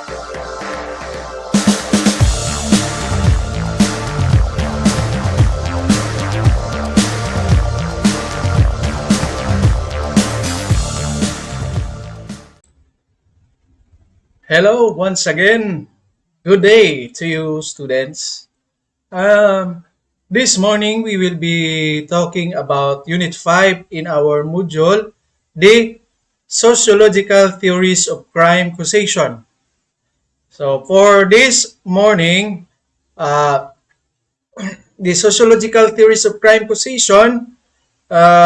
Hello once again. Good day to you, students. This morning we will be talking about Unit 5 in our module, the Sociological Theories of Crime Causation. So for this morning, uh, the Sociological Theories of Crime Causation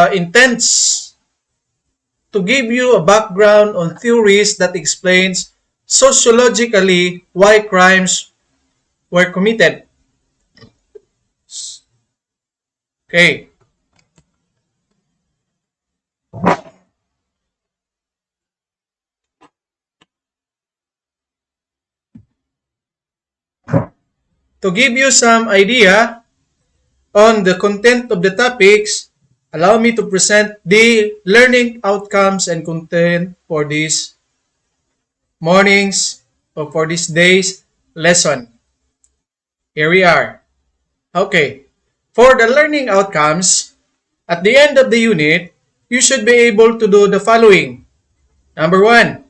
intends to give you a background on theories that explains sociologically why crimes were committed. Okay. To give you some idea on the content of the topics, allow me to present the learning outcomes and content for this morning's or for this day's lesson. Here we are. Okay. For the learning outcomes, at the end of the unit, you should be able to do the following. Number one,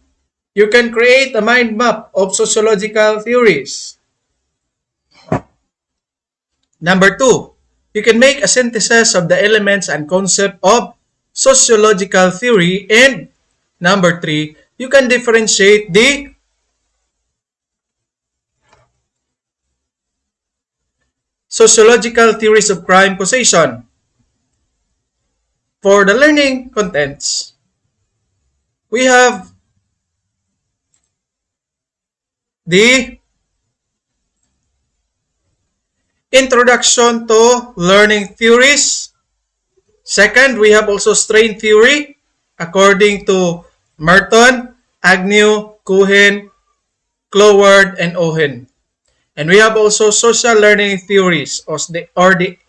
you can create a mind map of sociological theories. Number two, you can make a synthesis of the elements and concept of sociological theory. And number three, you can differentiate the sociological theories of crime causation. For the learning contents, we have the introduction to learning theories. Second, we have also strain theory according to Merton, Agnew, Cohen, Cloward, and Owen. And we have also social learning theories or the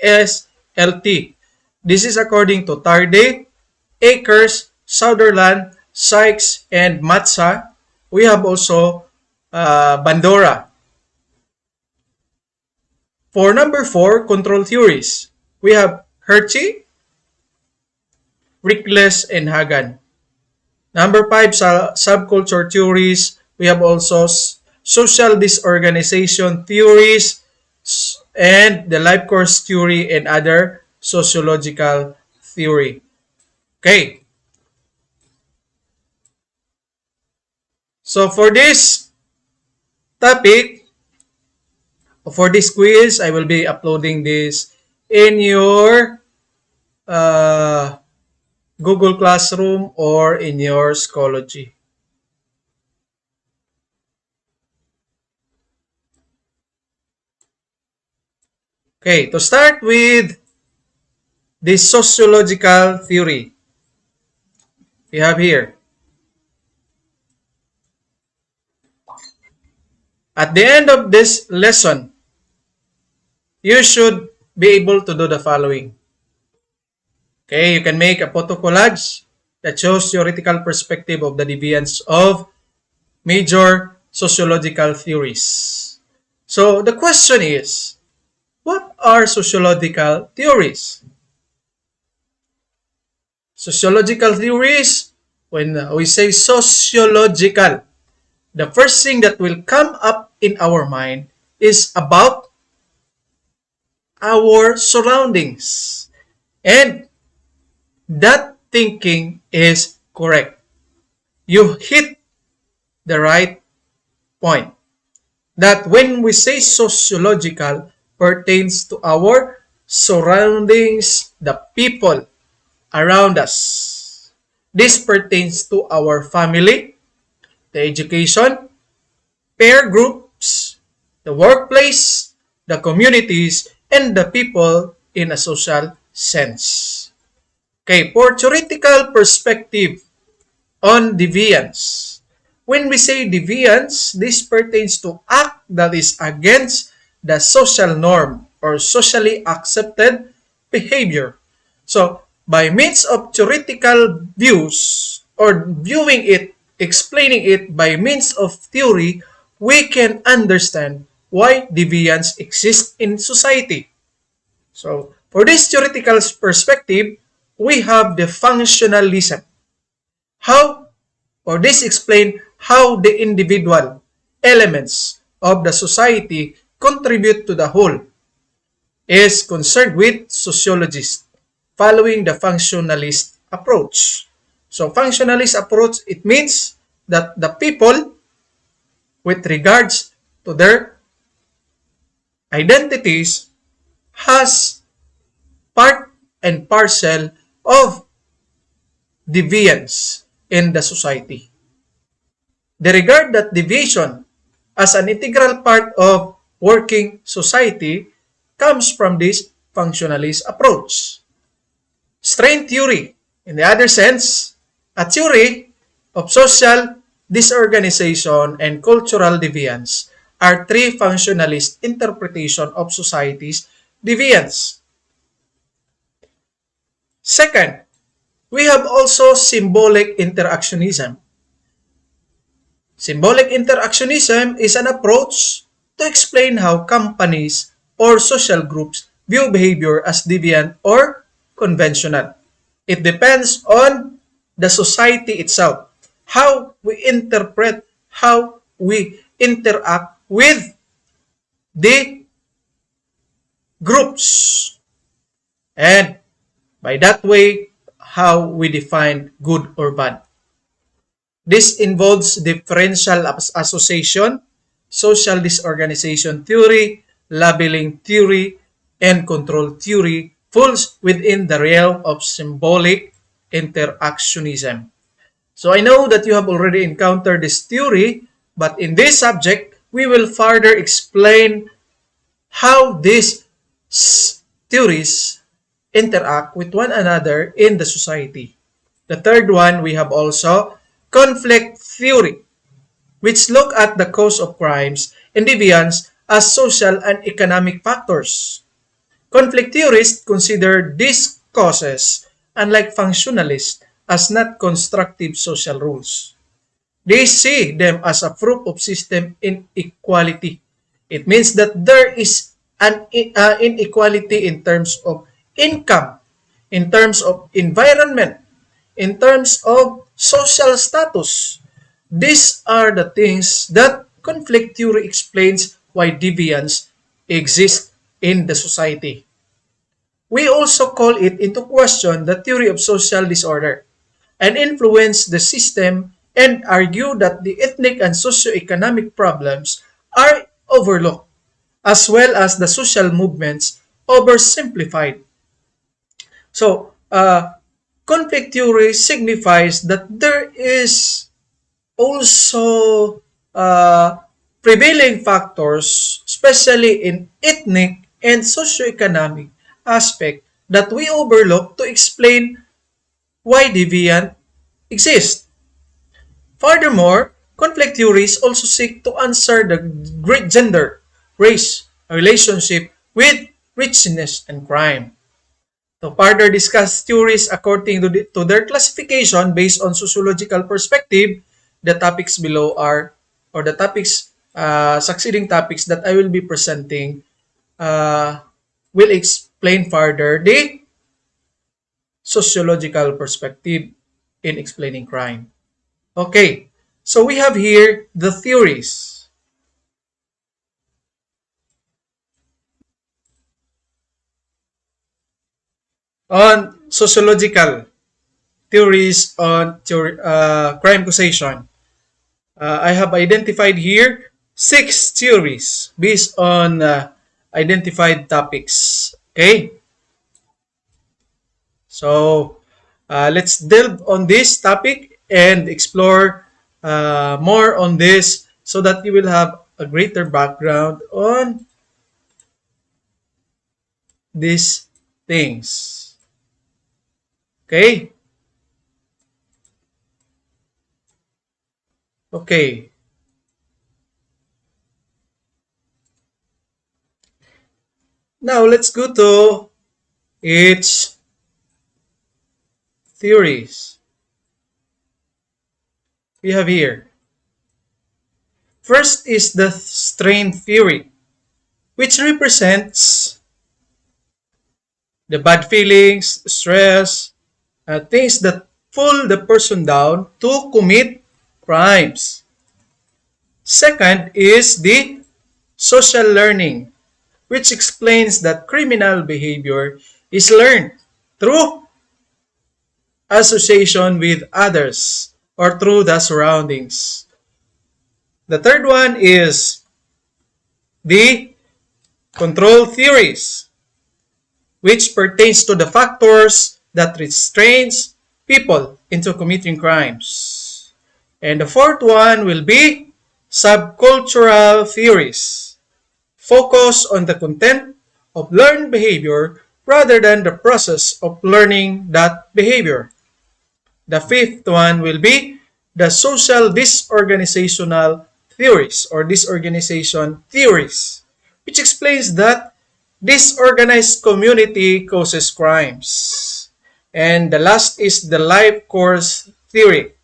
SLT. This is according to Tarde, Akers, Sutherland, Sykes, and Matza. We have also Bandora. For number 4, control theories, we have Hershey, Rickless, and Hagan. Number 5, subculture theories, we have also social disorganization theories and the life course theory and other sociological theory. Okay. So for this topic, for this quiz, I will be uploading this in your Google Classroom or in your Schoology. Okay, to start with the sociological theory, we have here. At the end of this lesson, you should be able to do the following. Okay, you can make a photo collage that shows theoretical perspective of the deviance of major sociological theories. So the question is, what are sociological theories? Sociological theories, when we say sociological, the first thing that will come up in our mind is about our surroundings. And that thinking is correct. You hit the right point. That when we say sociological, pertains to our surroundings, the people around us. This pertains to our family, the education, peer groups, the workplace, the communities, and the people in a social sense. Okay, for theoretical perspective on deviance. When we say deviance, this pertains to act that is against the social norm or socially accepted behavior. So, by means of theoretical views or viewing it, explaining it by means of theory we can understand why deviance exists in society. So, for this theoretical perspective, we have the functionalism. How, or this explain how the individual elements of the society contribute to the whole is concerned with sociologists following the functionalist approach. So functionalist approach, it means that the people with regards to their identities has part and parcel of deviance in the society. They regard that deviation as an integral part of working society comes from this functionalist approach. Strain theory, in the other sense, a theory of social disorganization and cultural deviance are three functionalist interpretation of society's deviance. Second, we have also symbolic interactionism. Symbolic interactionism is an approach to explain how companies or social groups view behavior as deviant or conventional. It depends on the society itself, how we interpret, how we interact with the groups, and by that way, how we define good or bad. This involves differential association, social disorganization theory, labeling theory, and control theory falls within the realm of symbolic interactionism. So I know that you have already encountered this theory, but in this subject, we will further explain how these theories interact with one another in the society. The third one, we have also conflict theory, which look at the cause of crimes and deviance as social and economic factors. Conflict theorists consider these causes, unlike functionalists, as not constructive social rules. They see them as a proof of system inequality. It means that there is an inequality in terms of income, in terms of environment, in terms of social status. These are the things that conflict theory explains why deviance exists in the society. We also call it into question the theory of social disorder and influence the system and argue that the ethnic and socio-economic problems are overlooked as well as the social movements oversimplified. So, conflict theory signifies that there is also prevailing factors, especially in ethnic and socio-economic aspect that we overlook to explain why deviant exists. Furthermore, conflict theories also seek to answer the great gender, race, relationship with richness and crime. To further discuss theories according to their classification based on sociological perspective, the topics below are, or the topics, succeeding topics that I will be presenting uh, will explain further the sociological perspective in explaining crime. Okay, so we have here the theories. On sociological theories on crime causation. I have identified here 6 theories based on identified topics. Okay, so let's delve on this topic and explore more on this so that you will have a greater background on these things. Okay, okay. Now let's go to its theories. We have here First is the strain theory, which represents the bad feelings, stress, things that pull the person down to commit crimes. Second is the social learning, which explains that criminal behavior is learned through association with others or through the surroundings. The third one is the control theories, which pertains to the factors that restrains people into committing crimes. And the fourth one will be subcultural theories, focus on the content of learned behavior rather than the process of learning that behavior. The fifth one will be the social disorganizational theories or disorganization theories, which explains that disorganized community causes crimes. And the last is the life course theory,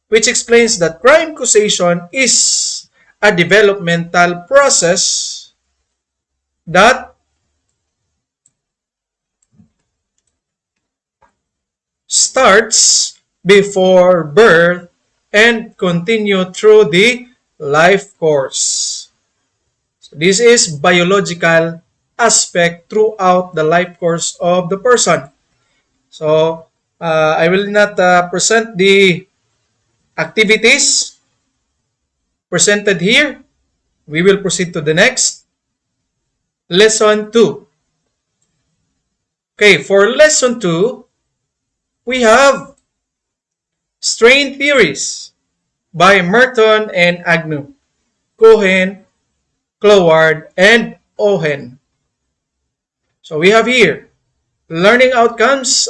which explains that crime causation is a developmental process that starts before birth and continue through the life course. So this is biological aspect throughout the life course of the person. So I will not present the activities presented here. We will proceed to the next. Lesson 2. Okay, for lesson 2, we have strain theories by Merton and Agnew, Cohen, Cloward, and Owen. So we have here learning outcomes.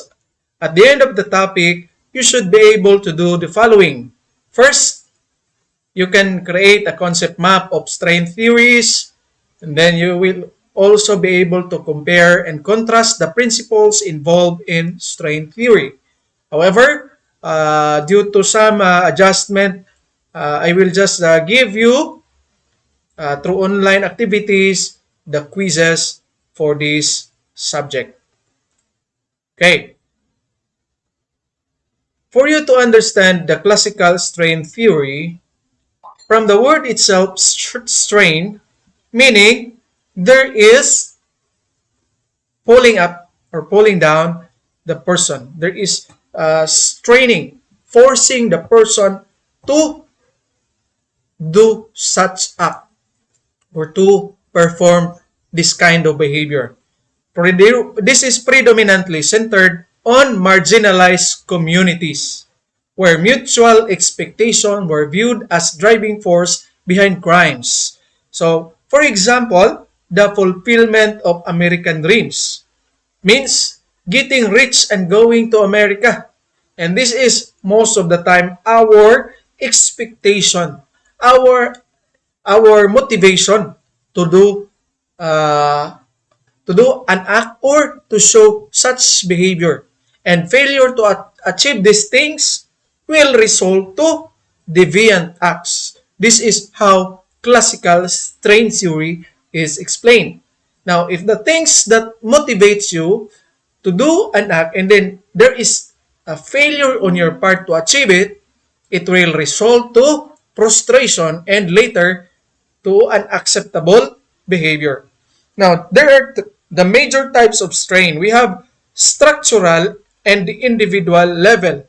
At the end of the topic, you should be able to do the following. First, you can create a concept map of strain theories, and then you will also be able to compare and contrast the principles involved in strain theory. However, due to some adjustment, I will just give you through online activities the quizzes for this subject. Okay. For you to understand the classical strain theory, from the word itself, strain, meaning there is pulling up or pulling down the person. There is straining, forcing the person to do such act or to perform this kind of behavior. This is predominantly centered on marginalized communities where mutual expectation were viewed as driving force behind crimes. So, for example, the fulfillment of American dreams means getting rich and going to America. And this is most of the time our expectation, our our motivation to do uh, an act or to show such behavior. And failure to achieve these things will result to deviant acts. This is how classical strain theory is explained. Now, if the things that motivates you to do an act and then there is a failure on your part to achieve it, it will result to frustration and later to unacceptable behavior. Now, there are the major types of strain. We have structural and the individual level.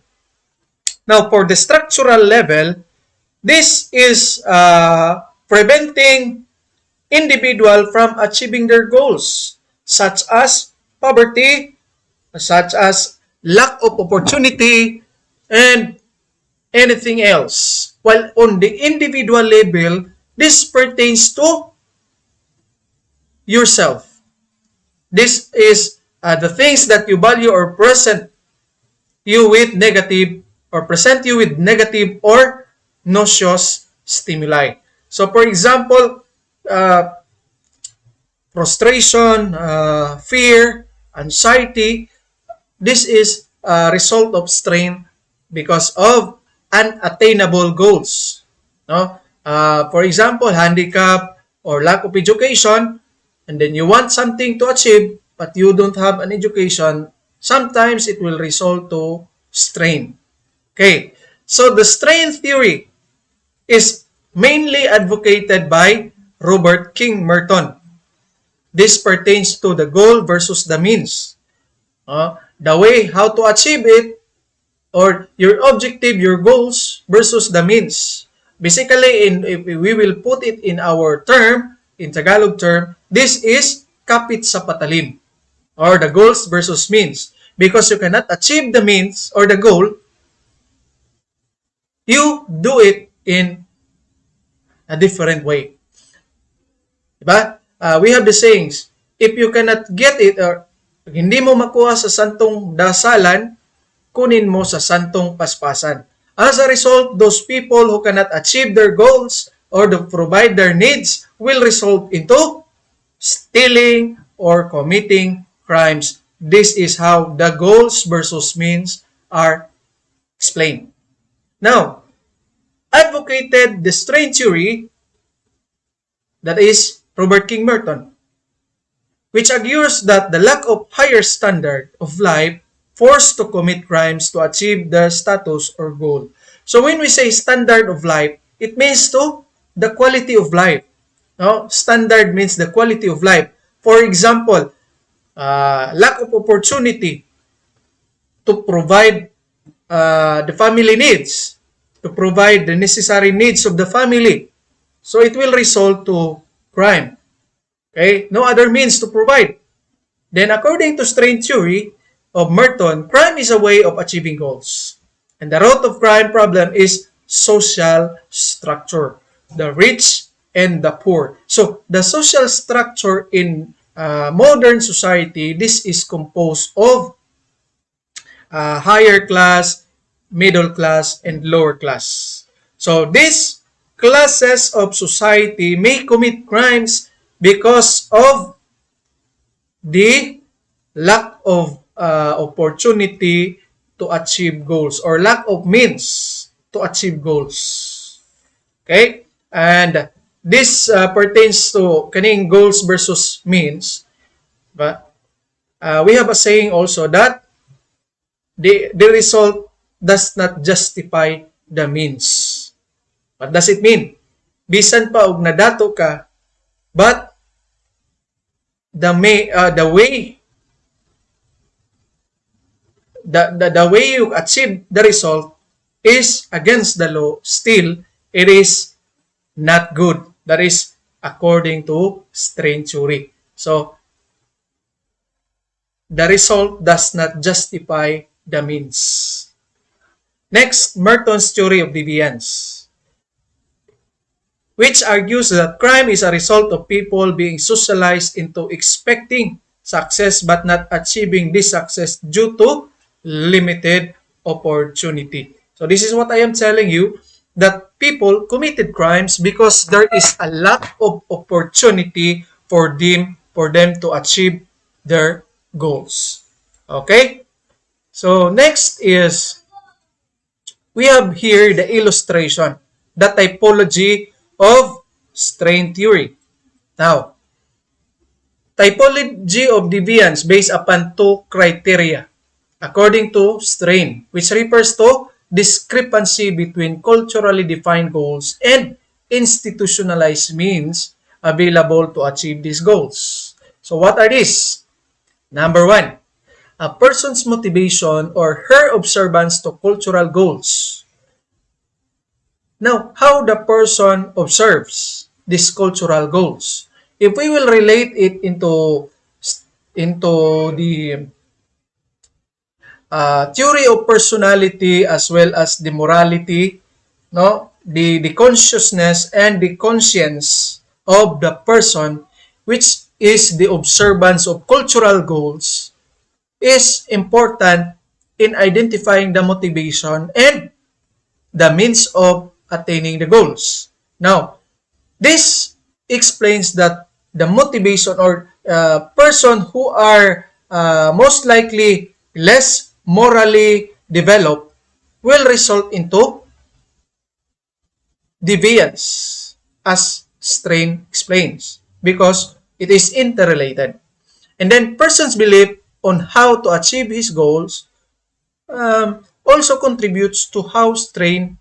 Now, for the structural level, this is preventing individual from achieving their goals, such as poverty, such as lack of opportunity, and anything else. While on the individual level, this pertains to yourself. This is the things that you value or present you with negative or present you with negative or nauseous stimuli. So, for example, frustration, fear, anxiety, this is a result of strain because of unattainable goals. No? For example, handicap or lack of education, and then you want something to achieve, but you don't have an education, sometimes it will result to strain. Okay, so the strain theory is mainly advocated by Robert King Merton. This pertains to the goal versus the means. The way how to achieve it, or your objective, your goals versus the means. Basically, if we will put it in our term, in Tagalog term, this is kapit sa patalim, or the goals versus means. Because you cannot achieve the means or the goal, you do it in a different way. Diba? We have the sayings, if you cannot get it, or hindi mo makuha sa santong dasalan, kunin mo sa santong paspasan. As a result, those people who cannot achieve their goals or to provide their needs will result into stealing or committing crimes. This is how the goals versus means are explained. Now, advocated the strain theory, that is Robert King Merton, which argues that the lack of higher standard of life forced to commit crimes to achieve the status or goal. So when we say standard of life, it means to the quality of life. No? Standard means the quality of life. For example, lack of opportunity to provide the family needs, to provide the necessary needs of the family. So it will result to crime. Okay? No other means to provide. Then according to strain theory of Merton, crime is a way of achieving goals. And the root of crime problem is social structure, the rich and the poor. So the social structure in modern society, this is composed of higher class, middle class, and lower class. So these classes of society may commit crimes because of the lack of opportunity to achieve goals, or lack of means to achieve goals. Okay? And this pertains to kaning goals versus means. But we have a saying also that the result does not justify the means. What does it mean? Bisan pa og nadato ka, but the way you achieve the result is against the law, still it is not good. That is according to strain theory. So the result does not justify the means. Next, Merton's theory of deviance, which argues that crime is a result of people being socialized into expecting success but not achieving this success due to limited opportunity. So this is what I am telling you, that people committed crimes because there is a lack of opportunity for them to achieve their goals. Okay? So next is, we have here the illustration, the typology of strain theory. Now, typology of deviance based upon two criteria according to strain, which refers to discrepancy between culturally defined goals and institutionalized means available to achieve these goals. So what are these? Number one, a person's motivation or her observance to cultural goals. Now, how the person observes these cultural goals. If we will relate it into the theory of personality as well as the morality, no, the consciousness and the conscience of the person, which is the observance of cultural goals, is important in identifying the motivation and the means of attaining the goals. Now, this explains that the motivation or person who are most likely less morally developed will result into deviance, as strain explains, because it is interrelated. And then person's belief on how to achieve his goals also contributes to how strain,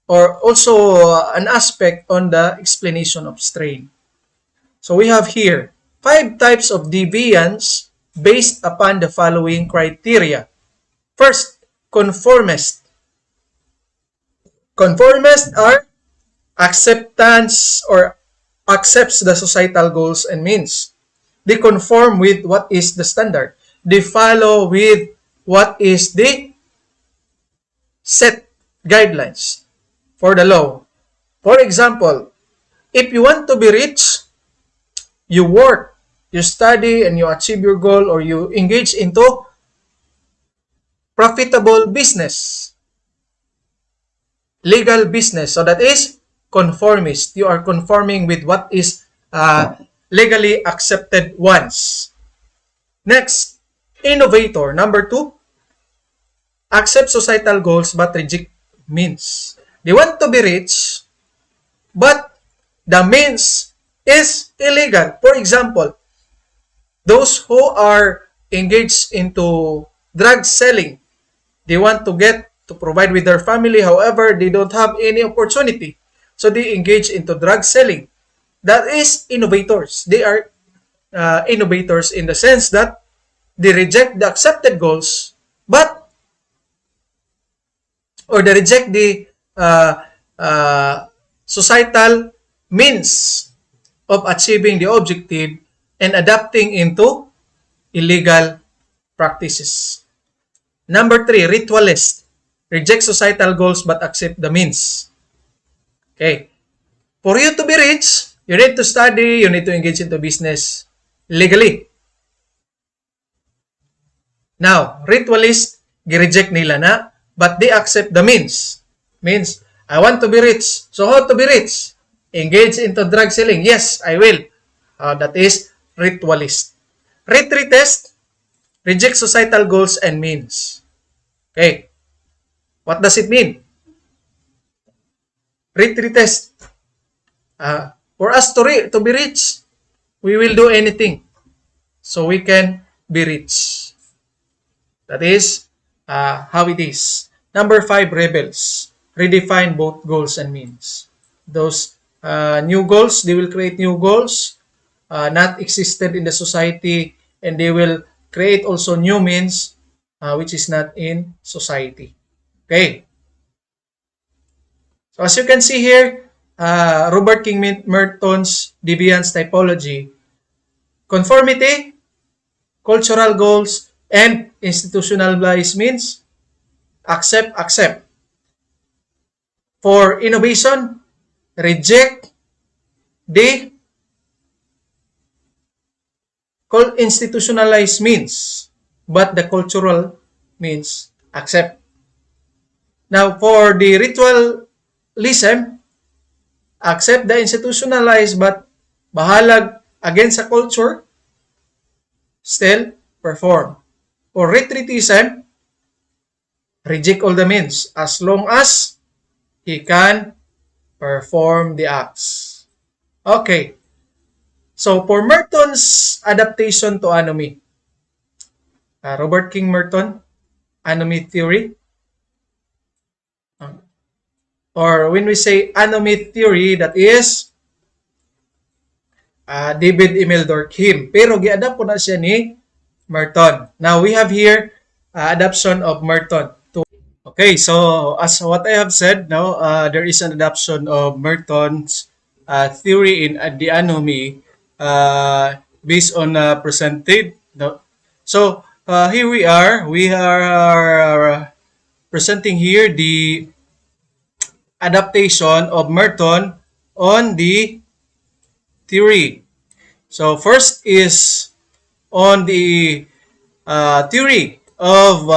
or also an aspect on the explanation of strain. So we have here 5 types of deviance based upon the following criteria. First, conformist. Conformists are acceptance or accepts the societal goals and means. They conform with what is the standard. They follow with what is the set guidelines for the law. For example, if you want to be rich, you work, you study, and you achieve your goal, or you engage into profitable business, legal business. So that is conformist. You are conforming with what is legally accepted ones. Next, innovator. Number 2, accept societal goals but reject means. They want to be rich, but the means is illegal. For example, those who are engaged into drug selling, they want to get to provide with their family, however, they don't have any opportunity. So they engage into drug selling. That is innovators. They are innovators in the sense that they reject the accepted goals, but, or they reject the societal means of achieving the objective and adapting into illegal practices. Number 3, ritualist. Reject societal goals but accept the means. Okay. For you to be rich, you need to study, you need to engage into business legally. Now, ritualist, gi-reject nila na, but they accept the means. Means, I want to be rich. So how to be rich? Engage into drug selling. Yes, I will. That is ritualist. Retreatist, reject societal goals and means. Okay. What does it mean? Retreatist. For us to be rich, we will do anything so we can be rich. That is how it is. Number 5, rebels. Redefine both goals and means. Those new goals, they will create new goals not existed in the society, and they will create also new means which is not in society. Okay. So as you can see here, Robert King Merton's deviance typology, conformity, cultural goals, and institutionalized means, accept. For innovation, reject the institutionalized means, but the cultural means, accept. Now, for the ritualism, accept the institutionalized but bahalag against sa culture, still perform. For retreatism, reject all the means as long as he can perform the acts. Okay. So, for Merton's adaptation to anomy, Robert King Merton, anomy theory, or when we say anomy theory, that is David Imelda Kim. Pero gi-adapt po na siya ni Merton. Now, we have here adaptation of Merton. Okay, so as what I have said, now there is an adaptation of Merton's theory in the anomy based on presented. No? So here we are presenting here the adaptation of Merton on the theory. So first is on the theory of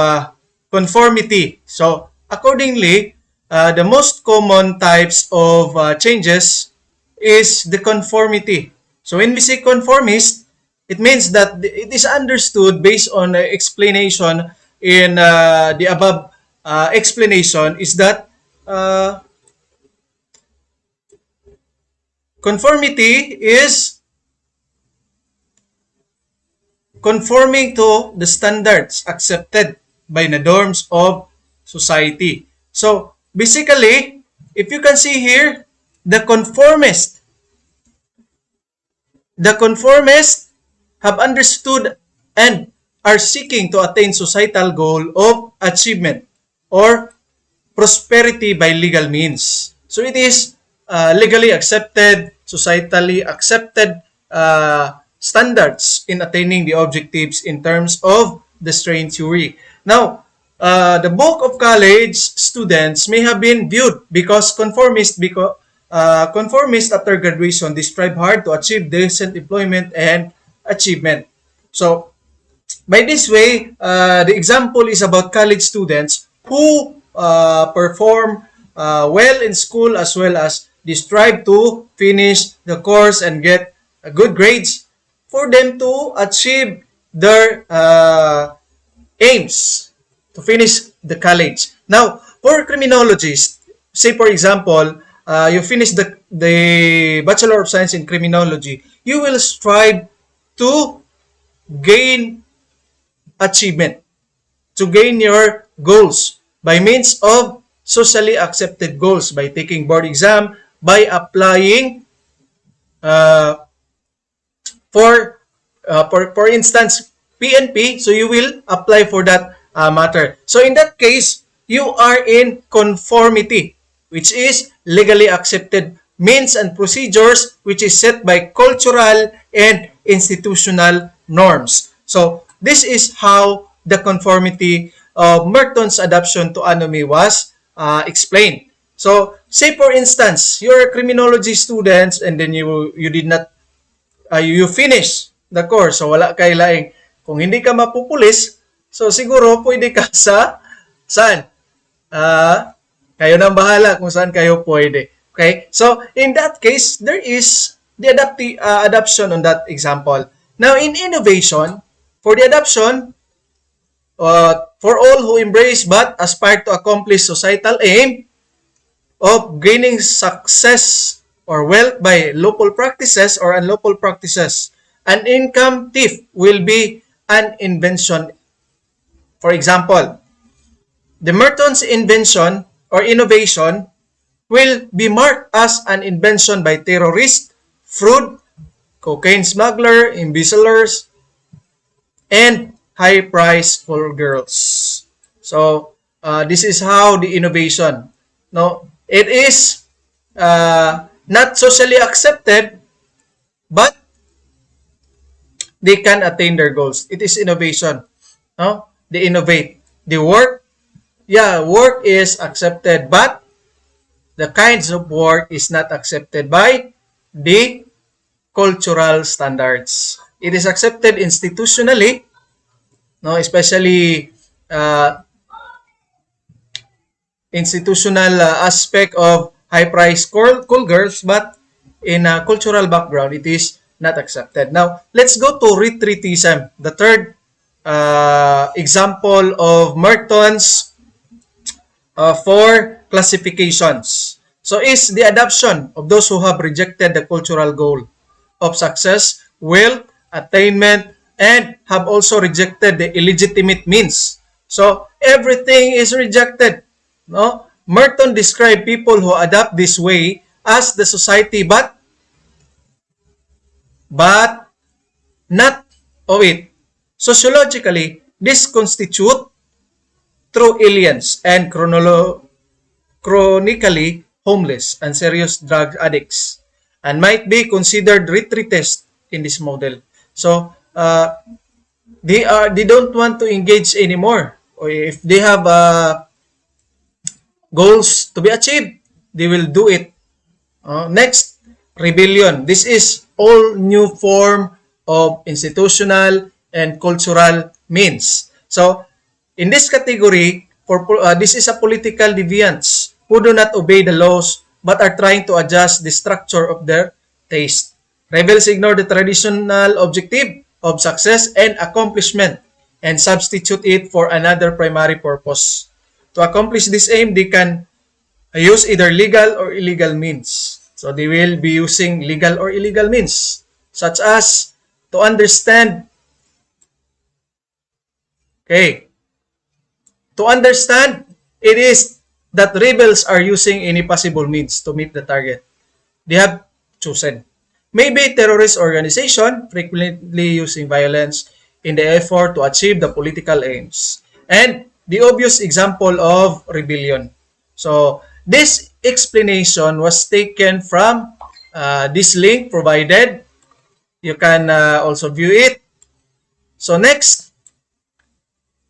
conformity. So accordingly, the most common types of changes is the conformity. So when we say conformist, it means that it is understood based on the explanation in the above explanation is that Conformity is conforming to the standards accepted by the norms of society. So, basically, if you can see here, the conformist, the conformists have understood and are seeking to attain societal goal of achievement or prosperity by legal means. So it is legally accepted, societally accepted standards in attaining the objectives in terms of the strain theory. Now, the bulk of college students may have been viewed because conformist after graduation they strive hard to achieve decent employment and achievement. So by this way, the example is about college students who perform well in school as well as they strive to finish the course and get good grades for them to achieve their aims to finish the college. Now, for criminologists, say for example, you finish the Bachelor of Science in Criminology, you will strive to gain achievement, to gain your goals by means of socially accepted goals, by taking board exam, by applying uh, for instance PNP, so you will apply for that matter. So in that case, you are in conformity, which is legally accepted means and procedures which is set by cultural and institutional norms. So this is how the conformity of Merton's adaptation to anomy was explained. So say for instance, you're a criminology student and then you did not you finish the course. So wala kay laing kung hindi ka mapupulis, so siguro pwede ka sa saan? Kayo nang bahala kung saan kayo pwede. Okay? So in that case, there is the adoption on that example. Now in innovation, for the adoption, for all who embrace but aspire to accomplish societal aim of gaining success or wealth by lawful practices or unlawful practices, an income thief will be an invention. For example, the Merton's invention or innovation will be marked as an invention by terrorists, fraud, cocaine smuggler, embezzlers, and high-priced call girls. So, this is how the innovation. No, it is not socially accepted, but they can attain their goals. It is innovation. No, they innovate. They work. Yeah, work is accepted, but the kinds of work is not accepted by the cultural standards. It is accepted institutionally, no, especially institutional aspect of high-priced cool girls, but in a cultural background, it is not accepted. Now, let's go to retreatism, the third example of Merton's four classifications. So, is the adoption of those who have rejected the cultural goal of success, wealth, attainment, and have also rejected the illegitimate means. So, everything is rejected. No? Merton described people who adopt this way as the society, but not of it. Sociologically, this constitute true aliens and chronically homeless and serious drug addicts and might be considered retreatists in this model. So, they don't want to engage anymore. Or if they have goals to be achieved, they will do it. Next, rebellion. This is all new form of institutional and cultural means. So, in this category, this is a political deviants who do not obey the laws but are trying to adjust the structure of their taste. Rebels ignore the traditional objective of success and accomplishment and substitute it for another primary purpose. To accomplish this aim, they can use either legal or illegal means. So they will be using legal or illegal means, such as to understand, okay, to understand, it is that rebels are using any possible means to meet the target they have chosen. Maybe terrorist organization frequently using violence in the effort to achieve the political aims. And the obvious example of rebellion. So this explanation was taken from this link provided. You can also view it. So next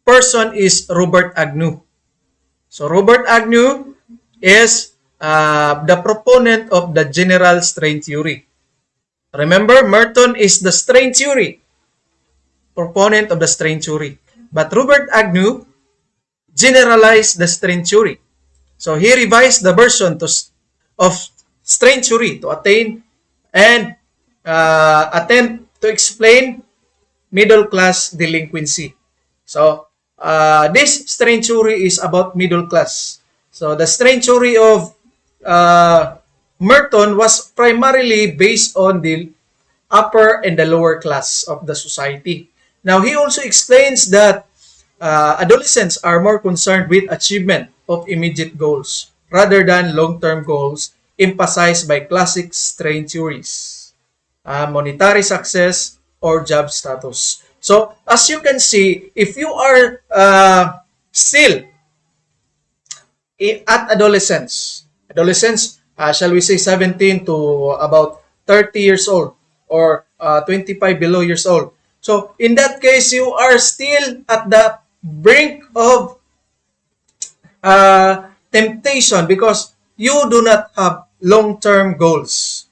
person is Robert Agnew. So Robert Agnew is the proponent of the general strain theory. Remember, Merton is the strain theory, proponent of the strain theory. But Robert Agnew generalized the strain theory. So he revised the version of strain theory to attain and attempt to explain middle class delinquency. So this strain theory is about middle class. So the strain theory of Merton was primarily based on the upper and the lower class of the society. Now he also explains that adolescents are more concerned with achievement of immediate goals rather than long-term goals emphasized by classic strain theories, monetary success, or job status. So, as you can see, if you are still at adolescence, shall we say 17 to about 30 years old or 25 below years old. So, in that case, you are still at the brink of temptation because you do not have long-term goals.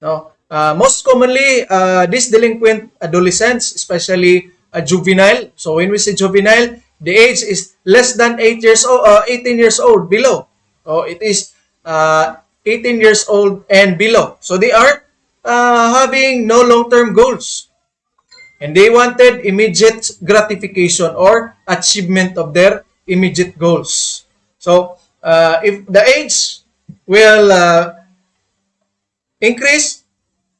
No? Most commonly, these delinquent adolescents, especially juvenile. So when we say juvenile, the age is less than 18 years old below. So it is 18 years old and below. So they are having no long-term goals. And they wanted immediate gratification or achievement of their immediate goals. So if the age will increase,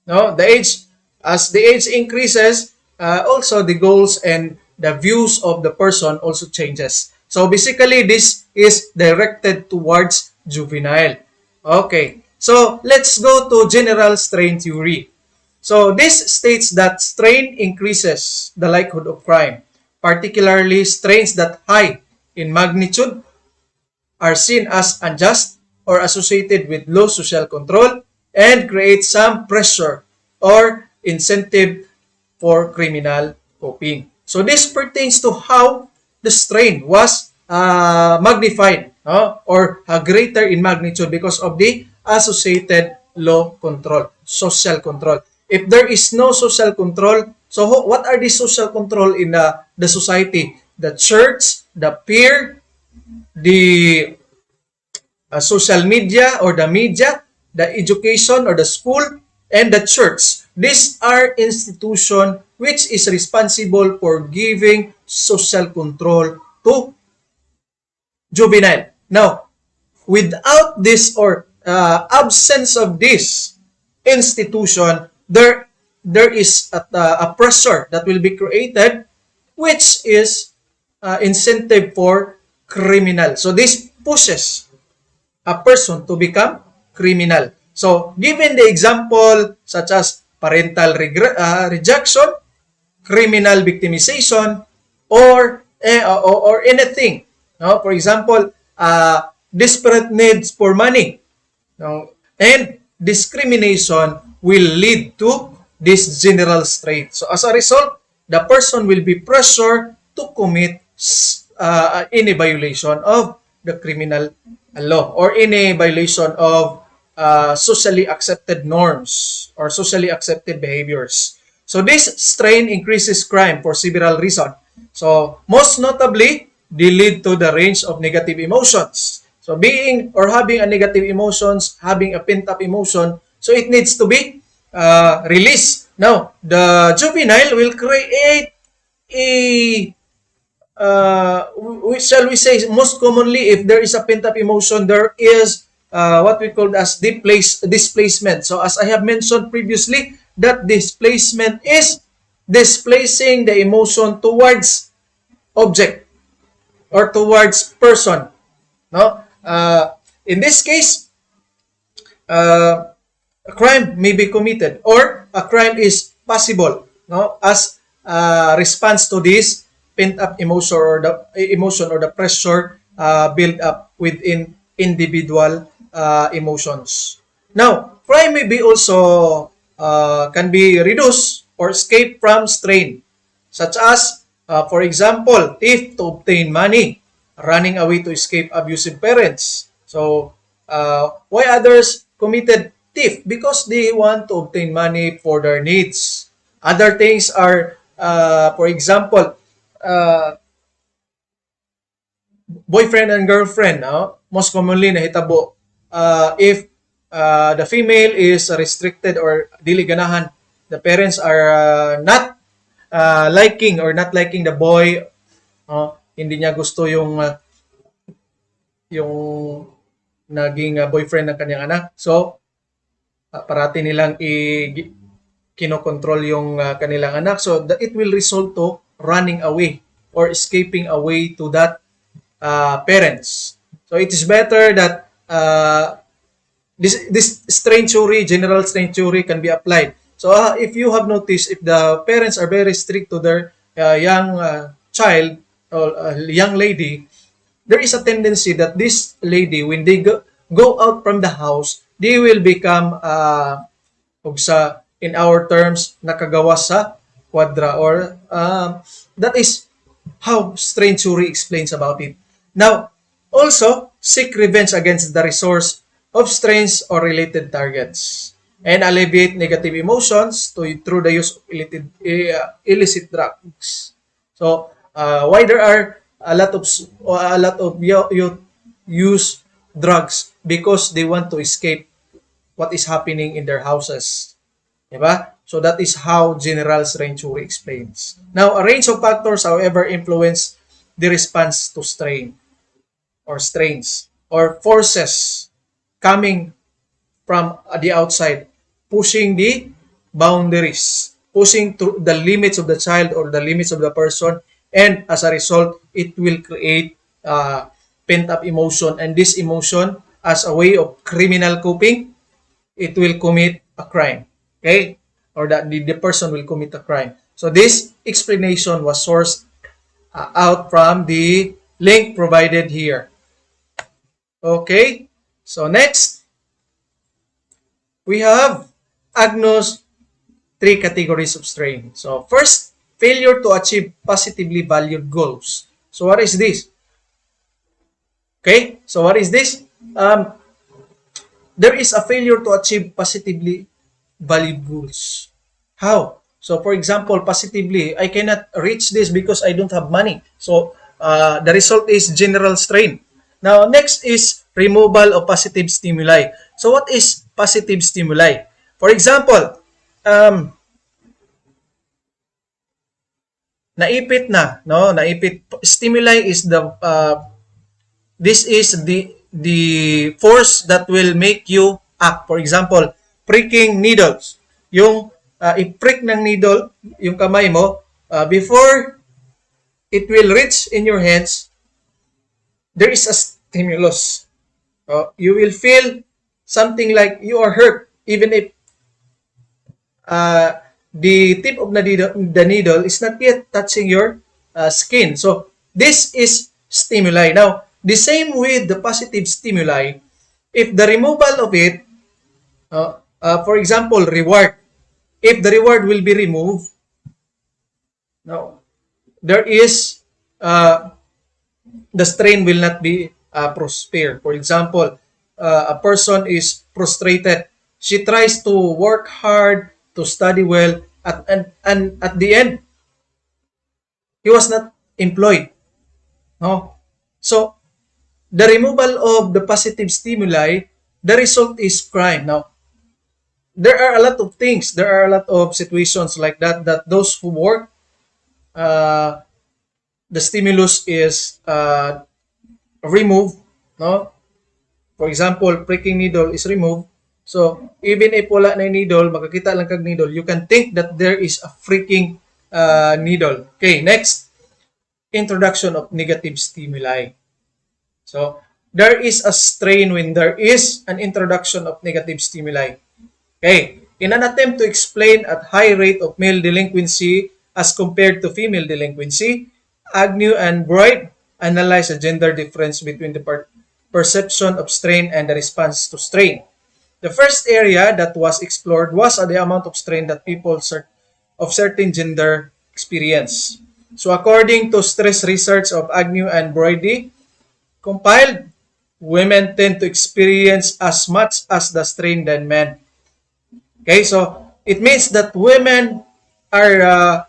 no, the age as the age increases, also the goals and the views of the person also changes. So basically, this is directed towards juvenile. Okay, so let's go to general strain theory. So this states that strain increases the likelihood of crime, particularly strains that high in magnitude are seen as unjust or associated with low social control and create some pressure or incentive for criminal coping. So this pertains to how the strain was magnified or greater in magnitude because of the associated low control, social control. If there is no social control, so what are the social control in the society? The church, the peer, the social media or the media, the education or the school, and the church. These are institutions which is responsible for giving social control to juvenile. Now, without this or absence of this institution, there is a pressure that will be created, which is incentive for criminal. So this pushes a person to become criminal. So, given the example such as parental rejection, criminal victimization, or anything. No? For example, desperate needs for money. No? And discrimination will lead to this general strain. So, as a result, the person will be pressured to commit any violation of the criminal law or any violation of socially accepted norms or socially accepted behaviors. So this strain increases crime for several reasons. So most notably, they lead to the range of negative emotions. So being or having a negative emotions, having a pent-up emotion, so it needs to be released. Now, the juvenile will create a shall we say most commonly if there is a pent-up emotion, there is what we call as displacement. So as I have mentioned previously, that displacement is displacing the emotion towards object or towards person. No, in this case, uh, a crime may be committed or a crime is possible, no, as a response to this pent up emotion or the pressure built up within individual emotions. Now crime may be also can be reduced or escape from strain, such as for example thief to obtain money, running away to escape abusive parents. So why others committed thief? Because they want to obtain money for their needs. Other things are, for example, uh, boyfriend and girlfriend. No? Most commonly nahitabo if the female is restricted or dili ganahan, the parents are not liking or not liking the boy. Hindi niya gusto yung naging boyfriend ng kanyang anak. So, parati nilang kinokontrol yung kanilang anak. So, it will result to running away or escaping away to that parents. So, it is better that this strain theory, general strain theory can be applied. So, if you have noticed, if the parents are very strict to their young child or young lady, there is a tendency that this lady, when they go out from the house, they will become, ug sa, in our terms, nakagawa sa kwadra or that is how strain theory explains about it. Now, also, seek revenge against the resource of strains or related targets and alleviate negative emotions through the use of illicit drugs. So, why there are a lot of youth use drugs because they want to escape what is happening in their houses. Diba? So that is how General Strain Theory explains. Now, a range of factors, however, influence the response to strain or strains or forces coming from the outside, pushing the boundaries, pushing to the limits of the child or the limits of the person, and as a result, it will create pent-up emotion, and this emotion, as a way of criminal coping, it will commit a crime. Okay? Or that the person will commit a crime. So this explanation was sourced out from the link provided here. Okay? So next, we have Agnos three categories of strain. So first, failure to achieve positively valued goals. So what is this? Okay, so what is this? There is a failure to achieve positively valued goals. How? So for example, positively, I cannot reach this because I don't have money. So the result is general strain. Now next is removal of positive stimuli. So what is positive stimuli? For example, naipit na, no? Naipit. Stimuli is this is the force that will make you act. For example, pricking needles. Yung i-prick ng needle, yung kamay mo, before it will reach in your hands, there is a stimulus. You will feel something like you are hurt, even if the tip of the needle is not yet touching your skin. So this is stimuli. Now, the same with the positive stimuli, if the removal of it, for example, reward, if the reward will be removed, now there is the strain will not be prosper. For example, a person is frustrated. She tries to work hard to study well, and at the end, he was not employed. No, so the removal of the positive stimuli, the result is crime. Now, there are a lot of things, there are a lot of situations like that, that those who work, uh, the stimulus is removed, no? For example, pricking needle is removed. So, even if wala na yung needle, makakita lang kag needle, you can think that there is a freaking needle. Okay, next, introduction of negative stimuli. So, there is a strain when there is an introduction of negative stimuli. Okay, in an attempt to explain at high rate of male delinquency as compared to female delinquency, Agnew and Broyd analyzed a gender difference between the perception of strain and the response to strain. The first area that was explored was the amount of strain that people of certain gender experience. So according to stress research of Agnew and Brody, compiled, women tend to experience as much as the strain than men. Okay, so it means that women are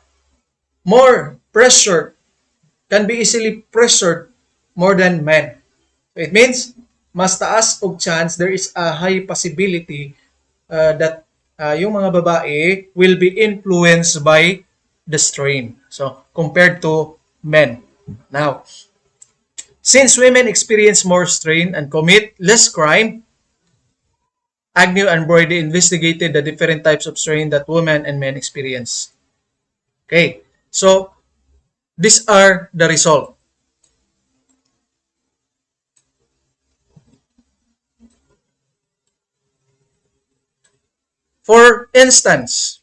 more pressured, can be easily pressured more than men. So it means mas taas og chance, there is a high possibility that yung mga babae will be influenced by the strain. So compared to men. Now, since women experience more strain and commit less crime, Agnew and Brody investigated the different types of strain that women and men experience. Okay, so these are the result. For instance,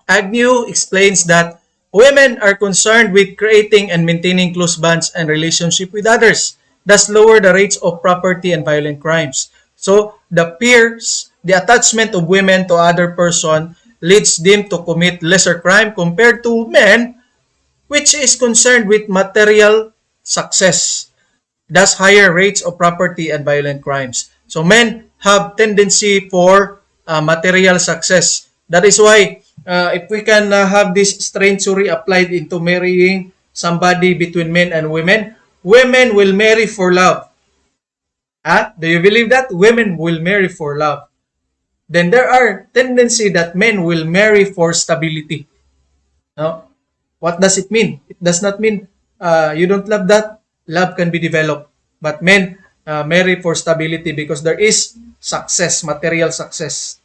Agnew explains that women are concerned with creating and maintaining close bonds and relationship with others, thus lower the rates of property and violent crimes. So the attachment of women to other person leads them to commit lesser crime compared to men, which is concerned with material success, thus higher rates of property and violent crimes. So men have tendency for material success. That is why if we can have this strain theory applied into marrying somebody between men and women, women will marry for love. Do you believe that? Women will marry for love. Then there are tendency that men will marry for stability. No? What does it mean? It does not mean you don't love that. Love can be developed. But men marry for stability because there is success, material success.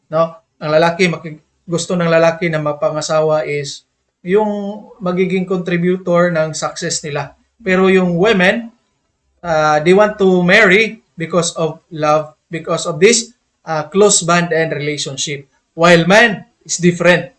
No? Ang lalaki, gusto ng lalaki na mapangasawa is yung magiging contributor ng success nila. Pero yung women, they want to marry because of love, because of this close bond and relationship. While man is different.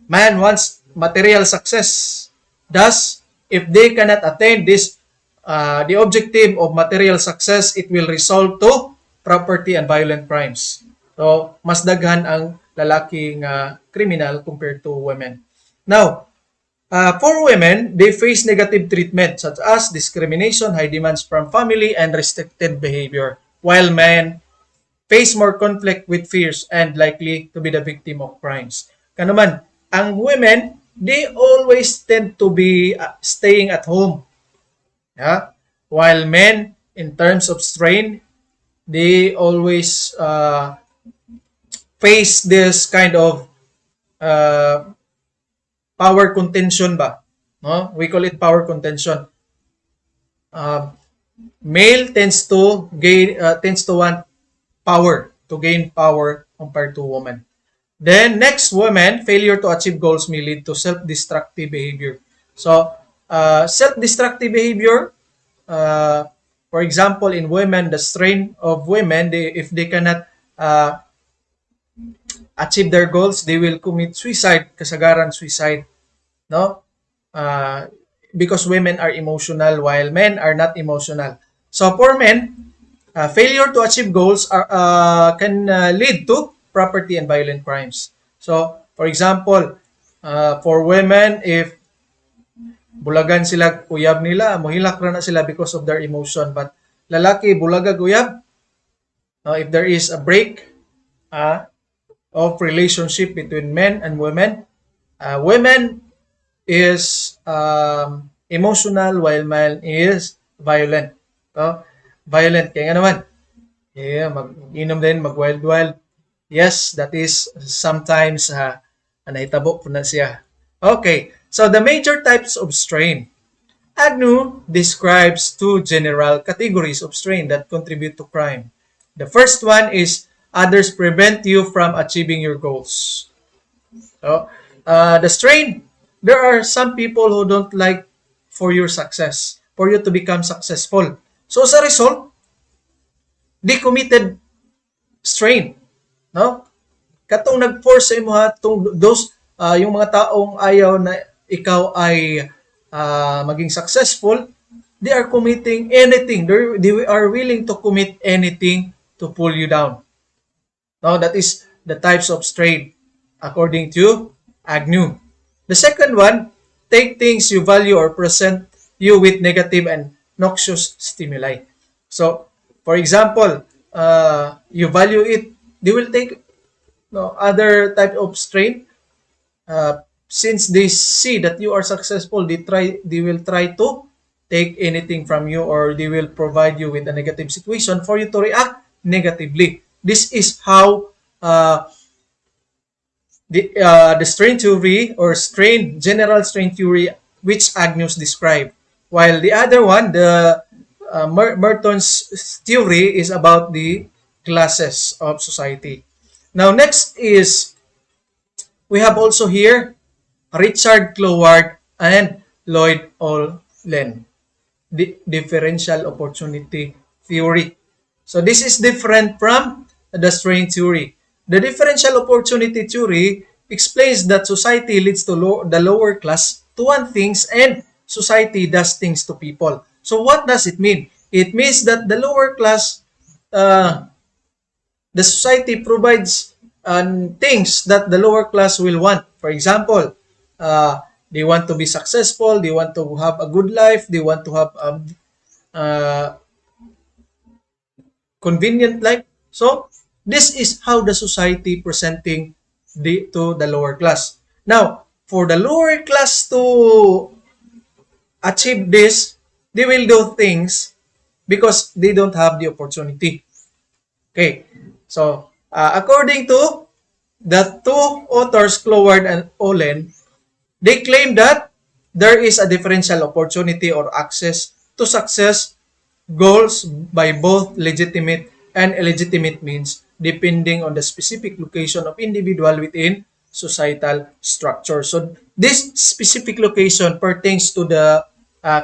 Man wants material success. Thus, if they cannot attain this, the objective of material success, it will result to property and violent crimes. So, mas daghan ang lalaking criminal compared to women. Now, for women, they face negative treatment such as discrimination, high demands from family, and restricted behavior. While men face more conflict with fears and likely to be the victim of crimes. Kanuman, ang women, they always tend to be staying at home. Yeah? While men, in terms of strain, they always face this kind of power contention ba? No? We call it power contention. Male tends to want power, to gain power compared to woman. Then next, women, failure to achieve goals may lead to self-destructive behavior. So, self-destructive behavior, for example, in women, the strain of women, if they cannot achieve their goals, they will commit suicide, kasagaran suicide, no? Because women are emotional while men are not emotional. So for men, failure to achieve goals can lead to property and violent crimes. So, for example, for women, if bulagan sila uyab nila, mohilak ra na sila because of their emotion. But lalaki, bulagag uyab, if there is a break of relationship between men and women, women is emotional while man is violent. Violent. Kaya nga naman, mag-inom din, mag-wild-wild. Yes, that is sometimes nahitabo po na siya. Okay, so the major types of strain. Agnew describes two general categories of strain that contribute to crime. The first one is others prevent you from achieving your goals. So, the strain, there are some people who don't like for your success, for you to become successful. So as a result, they committed strain. No? Katong nag-force sa imo ha, yung mga taong ayaw na ikaw ay maging successful, they are committing anything. They are willing to commit anything to pull you down. Now, that is the types of strain according to Agnew. The second one, take things you value or present you with negative and noxious stimuli. So, for example, you value it, they will take other type of strain. Since they see that you are successful, they will try to take anything from you, or they will provide you with a negative situation for you to react negatively. This is how the strain theory or general strain theory which Agnew described. While the other one, the Merton's theory, is about the classes of society. Now, next is, we have also here Richard Cloward and Lloyd Olin, the differential opportunity theory. So this is different from the strain theory. The differential opportunity theory explains that society leads to the lower class to want things, and society does things to people. So what does it mean? It means that the lower class, the society provides things that the lower class will want. For example, they want to be successful, they want to have a good life, they want to have uh, convenient life. So this is how the society presenting to the lower class. Now, for the lower class to achieve this, they will do things because they don't have the opportunity. Okay, so according to the two authors, Cloward and Olin, they claim that there is a differential opportunity or access to success goals by both legitimate and illegitimate means, depending on the specific location of individual within societal structure. So this specific location pertains to the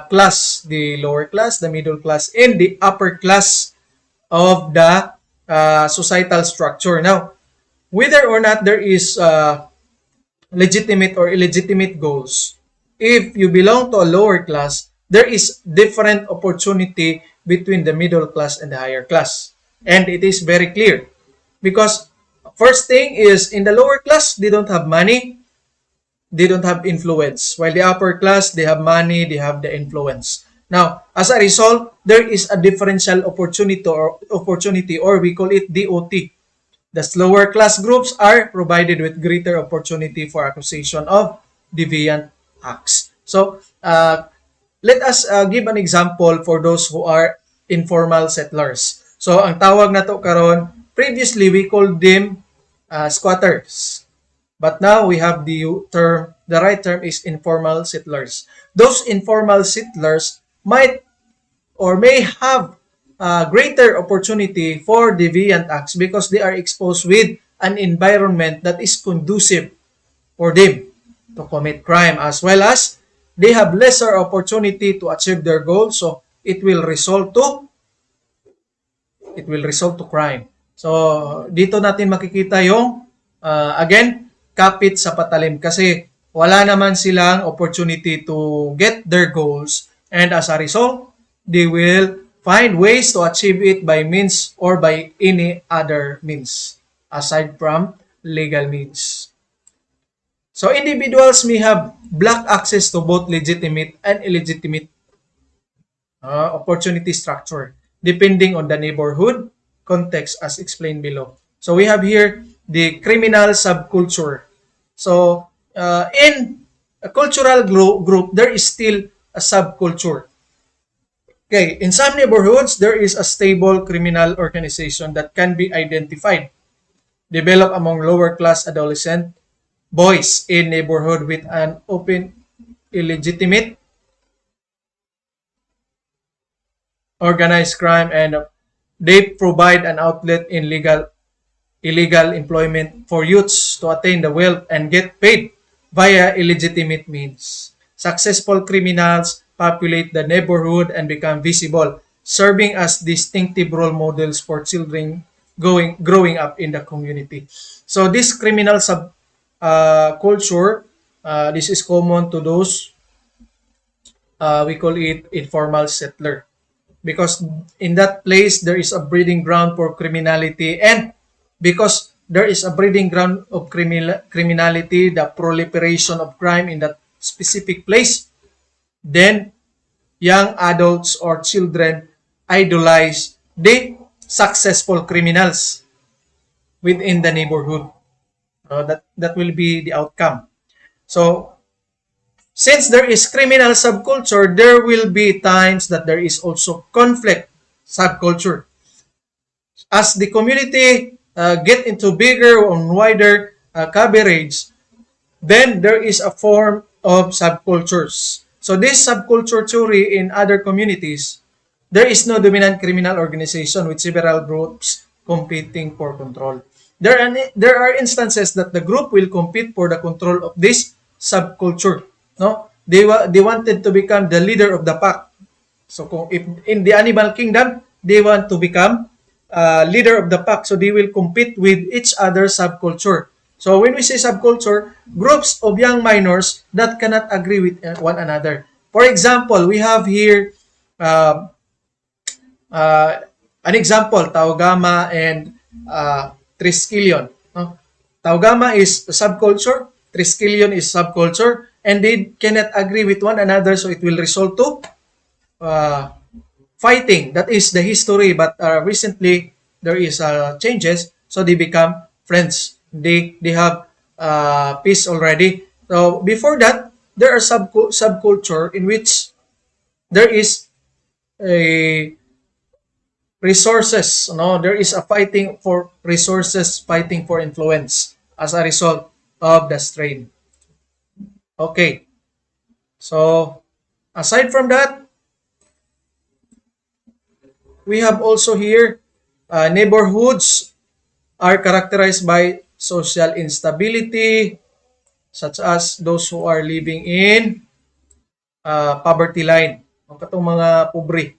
class, the lower class, the middle class, and the upper class of the societal structure. Now, whether or not there is legitimate or illegitimate goals, if you belong to a lower class, there is different opportunity between the middle class and the higher class. And it is very clear. Because first thing is, in the lower class, they don't have money, they don't have influence. While the upper class, they have money, they have the influence. Now, as a result, there is a differential opportunity, or we call it DOT. The lower class groups are provided with greater opportunity for accusation of deviant acts. So, let us give an example for those who are informal settlers. So, ang tawag na to karon, previously we called them squatters. But now we have the right term is informal settlers. Those informal settlers might or may have greater opportunity for deviant acts because they are exposed with an environment that is conducive for them to commit crime, as well as they have lesser opportunity to achieve their goals, so it will result to crime. So dito natin makikita yung again, kapit sa patalim, kasi wala naman silang opportunity to get their goals, and as a result, they will find ways to achieve it by means or by any other means aside from legal means. So individuals may have block access to both legitimate and illegitimate opportunity structure depending on the neighborhood context as explained below. So we have here the criminal subculture. So in a cultural group, there is still a subculture. Okay, in some neighborhoods, there is a stable criminal organization that can be identified, developed among lower class adolescent boys in neighborhood with an open illegitimate organized crime, and they provide an outlet in illegal employment for youths to attain the wealth and get paid via illegitimate means. Successful criminals populate the neighborhood and become visible, serving as distinctive role models for children growing up in the community. So this criminal culture, this is common to those, we call it informal settler, because in that place there is a breeding ground for criminality, and because there is a breeding ground of criminality, the proliferation of crime in that specific place, then young adults or children idolize the successful criminals within the neighborhood. That will be the outcome. So since there is criminal subculture, there will be times that there is also conflict subculture. As the community get into bigger and wider coverage, then there is a form of subcultures. So this subculture theory in other communities, there is no dominant criminal organization with several groups competing for control. There are instances that the group will compete for the control of this subculture. No, they wanted to become the leader of the pack. So kung if in the animal kingdom, they want to become leader of the pack. So they will compete with each other subculture. So when we say subculture, groups of young minors that cannot agree with one another. For example, we have here uh, an example, Taogama and Triskelion. No? Taogama is a subculture, Triskelion is subculture, and they cannot agree with one another, so it will result to uh, fighting. That is the history, but recently there is changes, so they become friends. They have peace already. So before that, there are subculture in which there is a resources. No, there is a fighting for resources, fighting for influence as a result of the strain. Okay, so aside from that, we have also here neighborhoods are characterized by social instability, such as those who are living in poverty line, o katong mga pobre.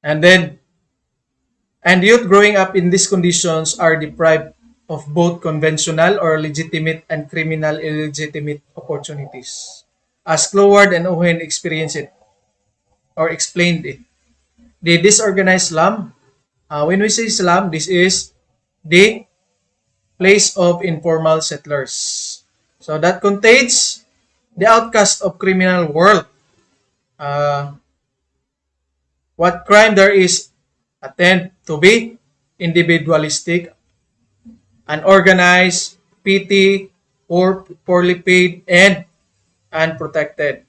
And then, and youth growing up in these conditions are deprived of both conventional or legitimate and criminal illegitimate opportunities. As Cloward and Owen experienced it or explained it. The disorganized slum, when we say slum, this is the place of informal settlers. So that contains the outcast of criminal world. Uh, what crime there is tend to be individualistic, unorganized, petty, poorly paid, and unprotected.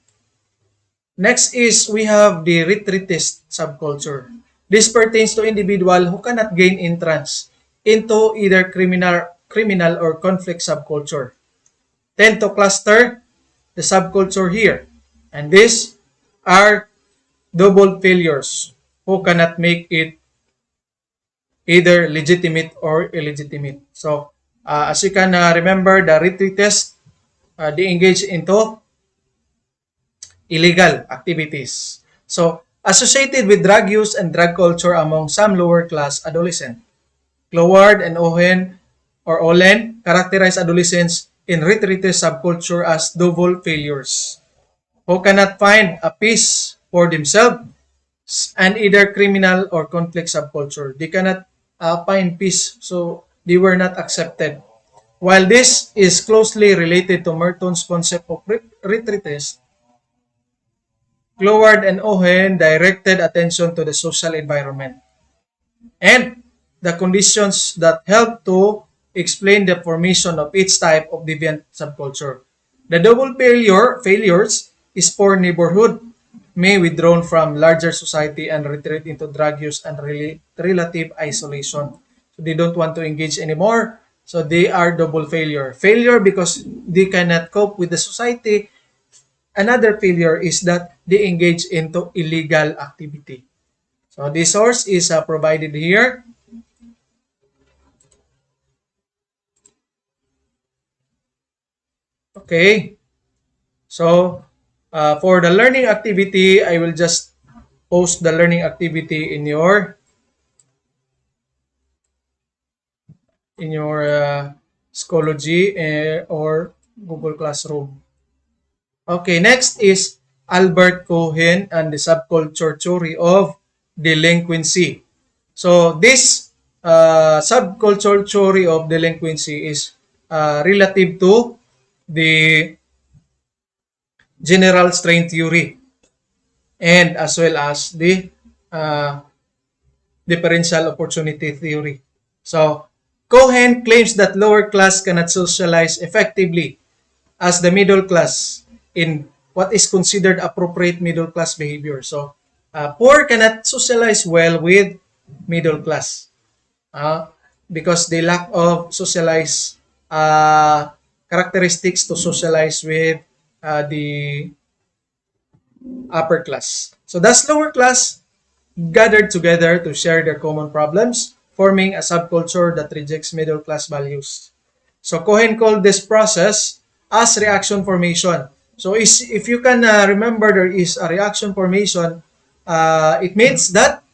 Next is we have the retreatist subculture. This pertains to individual who cannot gain entrance into either criminal or conflict subculture. Tend to cluster the subculture here. And these are double failures who cannot make it either legitimate or illegitimate. So, as you can remember, the retreatists, they engage into illegal activities. So, associated with drug use and drug culture among some lower class adolescents. Cloward and Owen or Olen characterize adolescents in retreatist subculture as double failures who cannot find a peace for themselves and either criminal or conflict subculture. They cannot find peace, so they were not accepted. While this is closely related to Merton's concept of retreatist, Cloward and Owen directed attention to the social environment and the conditions that help to explain the formation of each type of deviant subculture. The double failures is poor neighborhood may withdrawn from larger society and retreat into drug use and relative isolation. So they don't want to engage anymore. So they are double failure. Failure because they cannot cope with the society. Another failure is that they engage into illegal activity. So this source is provided here. Okay. So for the learning activity, I will just post the learning activity in your Schoology or Google Classroom. Okay, next is Albert Cohen and the subculture theory of delinquency. So this subculture theory of delinquency is relative to the general strain theory and as well as the uh, differential opportunity theory. So Cohen claims that lower class cannot socialize effectively as the middle class in what is considered appropriate middle class behavior. So poor cannot socialize well with middle class uh, because they lack of socialize characteristics to socialize with the upper class. So thus lower class gathered together to share their common problems, forming a subculture that rejects middle class values. So Cohen called this process as reaction formation. So if you can remember, there is a reaction formation. It means that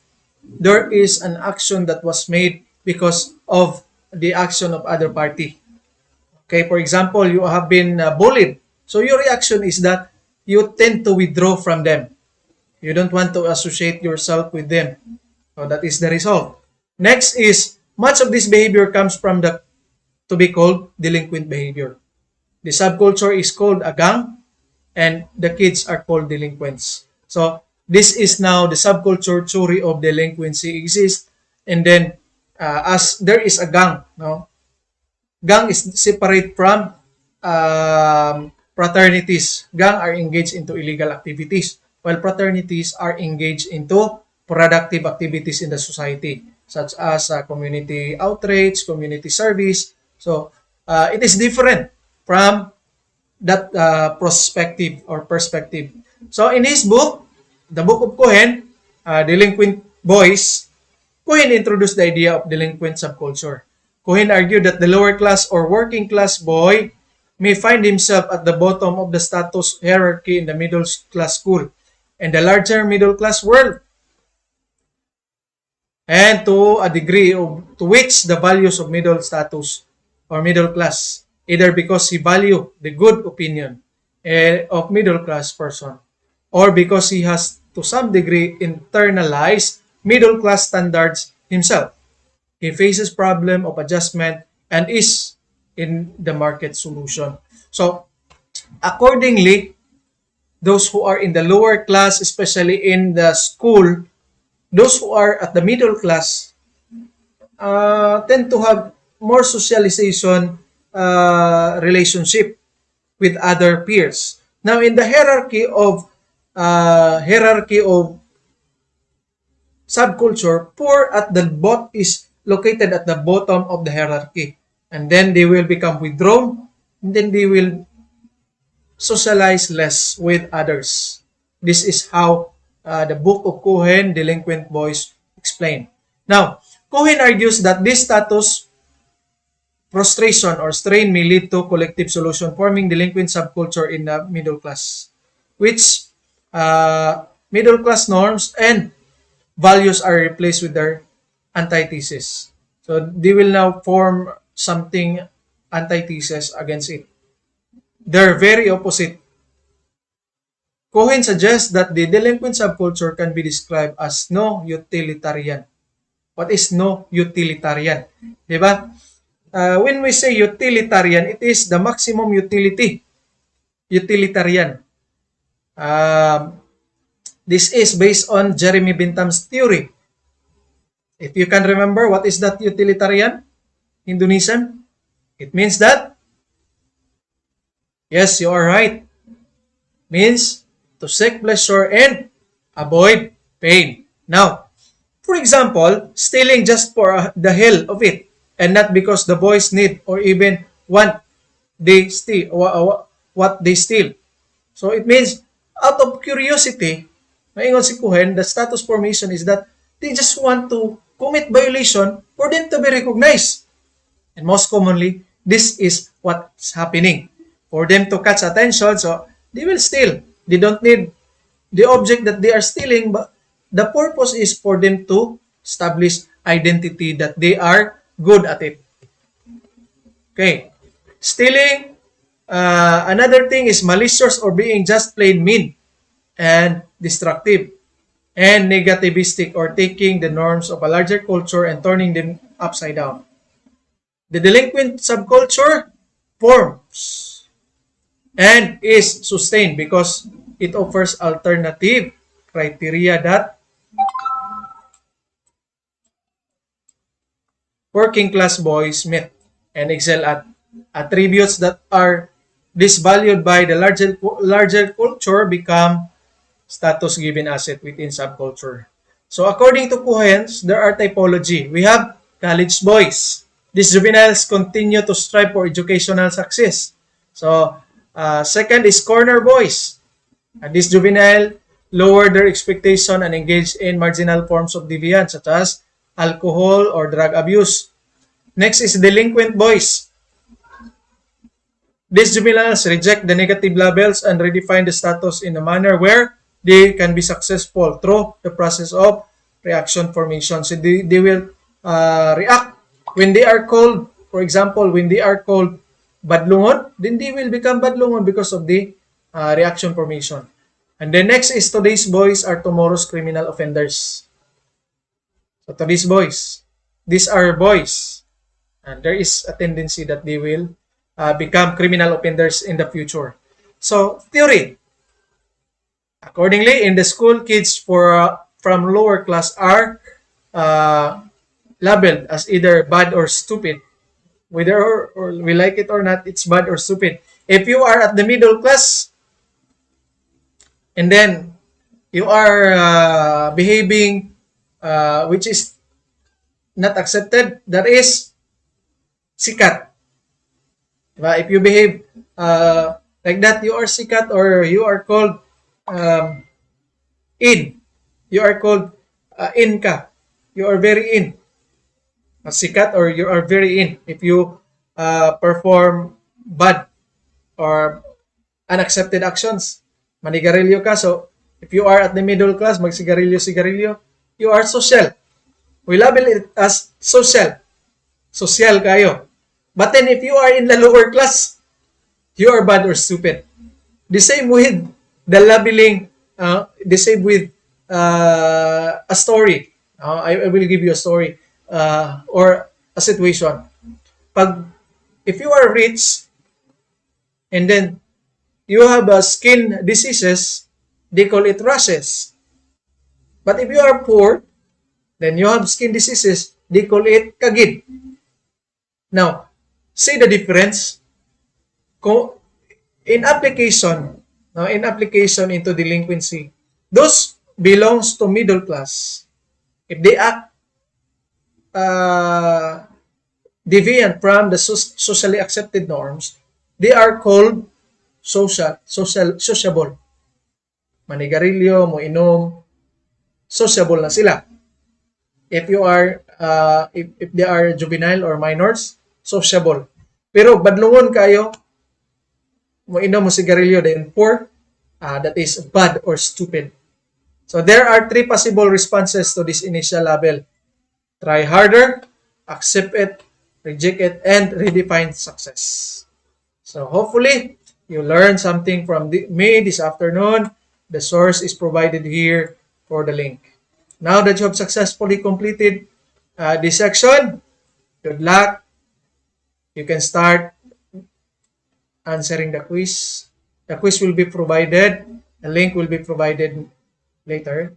there is an action that was made because of the action of other party. Okay, for example, you have been bullied. So your reaction is that you tend to withdraw from them. You don't want to associate yourself with them. So that is the result. Next is much of this behavior comes from the to be called delinquent behavior. The subculture is called a gang and the kids are called delinquents. So this is now the subculture theory of delinquency exists and then as there is a gang, no? Gang is separate from fraternities. Gang are engaged into illegal activities, while fraternities are engaged into productive activities in the society, such as community outreach, community service. So it is different from that perspective. So in his book, the Book of Cohen, Delinquent Boys, Cohen introduced the idea of delinquent subculture. Cohen argued that the lower class or working class boy may find himself at the bottom of the status hierarchy in the middle class school and the larger middle class world, and to a degree to which the values of middle status or middle class, either because he value the good opinion of middle class person or because he has to some degree internalized middle class standards himself. He faces problem of adjustment and is in the market solution. So accordingly, those who are in the lower class, especially in the school, those who are at the middle class tend to have more socialization relationship with other peers. Now, in the hierarchy of subculture, poor at the bot is located at the bottom of the hierarchy, and then they will become withdrawn, and then they will socialize less with others. This is how the Book of Cohen, Delinquent Boys, explain. Now, Cohen argues that this status frustration or strain may lead to collective solution, forming delinquent subculture in the middle class, which middle class norms and values are replaced with their antithesis. So they will now form something antithesis against it. They're very opposite. Cohen suggests that the delinquent subculture can be described as no utilitarian. What is no utilitarian? Diba? When we say utilitarian, it is the maximum utility. Utilitarian. This is based on Jeremy Bentham's theory. If you can remember, what is that utilitarian? Indonesian? It means that, yes, you are right. Means to seek pleasure and avoid pain. Now, for example, stealing just for the hell of it and not because the boys need or even want they steal what they steal. So it means out of curiosity, maingon si Cohen, the status formation is that They just want to commit violation for them to be recognized. And most commonly, this is what's happening. For them to catch attention, so they will steal. They don't need the object that they are stealing, but the purpose is for them to establish identity that they are good at it. Okay. Stealing, another thing is malicious or being just plain mean and destructive and negativistic or taking the norms of a larger culture and turning them upside down. The delinquent subculture forms and is sustained because it offers alternative criteria that working class boys meet and excel at. Attributes that are disvalued by the larger culture become status given asset within subculture. So according to Cohen's, there are typology. We have college boys. These juveniles continue to strive for educational success. So second is corner boys. These juvenile lower their expectation and engage in marginal forms of deviance such as alcohol or drug abuse. Next is delinquent boys. These juveniles reject the negative labels and redefine the status in a manner where they can be successful through the process of reaction formation. So they will react when they are called, for example, when they are called badlungon, then they will become badlungon because of the reaction formation. And the next is today's boys are tomorrow's criminal offenders. So today's boys, these are boys, and there is a tendency that they will become criminal offenders in the future. So theory. Accordingly, in the school, kids from lower class are labeled as either bad or stupid. Whether or we like it or not, it's bad or stupid. If you are at the middle class, and then you are behaving which is not accepted, that is sikat. Diba? If you behave like that, you are sikat or you are called in. You are called in ka. You are very in. Sikat or you are very in. If you perform bad or unaccepted actions, manigarilyo ka. So, if you are at the middle class, magsigarilyo-sigarilyo, you are social. We label it as social. Social kayo. But then if you are in the lower class, you are bad or stupid. The same with the labeling, the same with a story. I will give you a story or a situation. If you are rich and then you have skin diseases, they call it rashes. But if you are poor, then you have skin diseases, they call it kagid. Now, see the difference? In application into delinquency, those belongs to middle class. If they act deviant from the socially accepted norms, they are called sociable. Manigarilyo, mo inom, sociable na sila. If you are if they are juvenile or minors, sociable. Pero badlungon kayo, mo inom mo sigarilyo, then poor, that is bad or stupid. So there are three possible responses to this initial label. Try harder, accept it, reject it, and redefine success. So hopefully, you learned something from me this afternoon. The source is provided here for the link. Now that you have successfully completed this section, good luck. You can start answering the quiz. The quiz will be provided. The link will be provided later.